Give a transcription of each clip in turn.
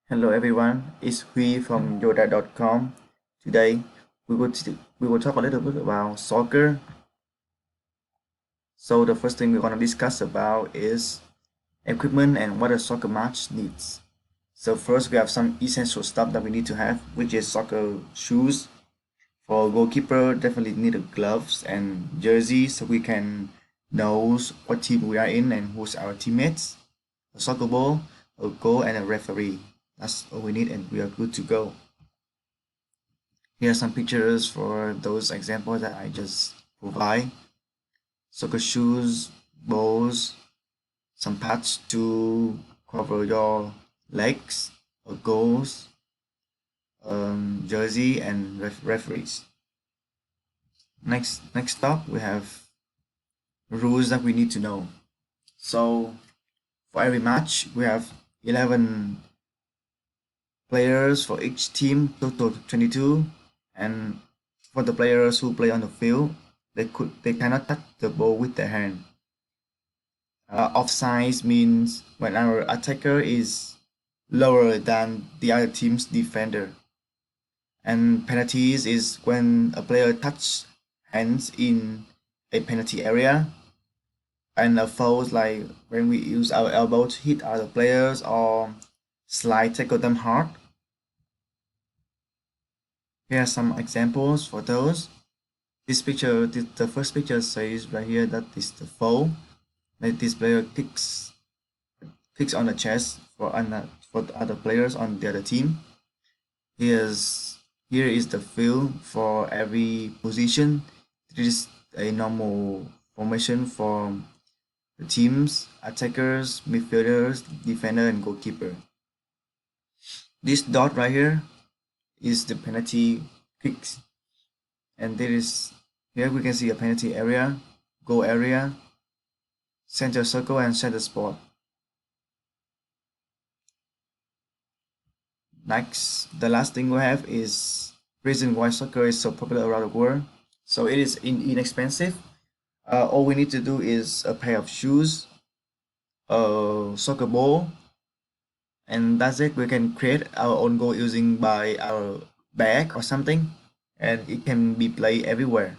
Hello everyone, it's Huy from Yoda.com. Today we will talk a little bit about soccer. So the first thing we're gonna discuss about is equipment and what a soccer match needs. So first we have some essential stuff that we need to have, which is soccer shoes. For goalkeeper, definitely need a gloves and jersey so we can know what team we are in and who's our teammates. A soccer ball, a goal, and a referee. That's all we need, and we are good to go. Here are some pictures for those examples that I just provide. Soccer shoes, balls, some pads to cover your legs, goals, jersey, and referees. Next up, we have rules that we need to know. So for every match, we have 11 players for each team, total 22, and for the players who play on the field, they cannot touch the ball with their hand. Offside means when our attacker is lower than the other team's defender. And penalties is when a player touch hands in a penalty area. And a foul is like when we use our elbow to hit other players or slide tackle them hard. Here are some examples for those. This picture, the first picture says right here that is the foul. That this player kicks on the chest for the other players on the other team. Here is the field for every position. This is a normal formation for the teams: attackers, midfielders, defender, and goalkeeper. This dot right here is the penalty kicks, and here we can see a penalty area, goal area, center circle, and center spot. Next, the last thing we have is reason why soccer is so popular around the world. So it is inexpensive. All we need to do is a pair of shoes, a soccer ball, and that's it. We can create our own goal using by our bag or something, and it can be played everywhere.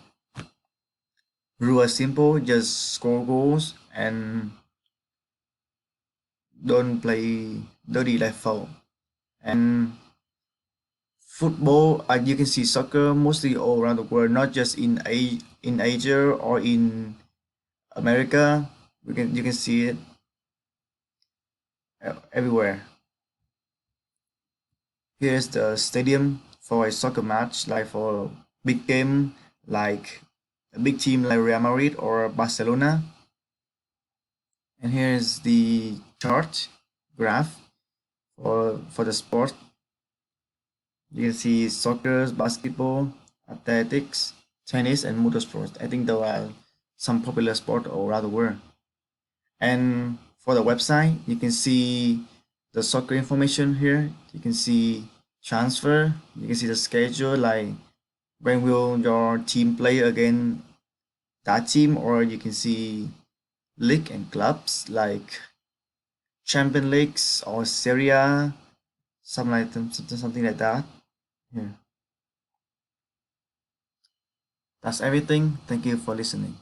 Rule is simple: just score goals and don't play dirty like foul. And football, you can see soccer mostly all around the world, not just in Asia or in America. You can see it everywhere. Here's the stadium for a soccer match, like for a big game, like a big team like Real Madrid or Barcelona. And here's the chart graph for the sport. You can see soccer, basketball, athletics, tennis, and motorsports. I think there are some popular sport all around the world. And for the website, you can see the soccer information here. You can see transfer. You can see the schedule, like when will your team play against that team, or you can see league and clubs like Champion Leagues or Serie A, something like that. Here. That's everything. Thank you for listening.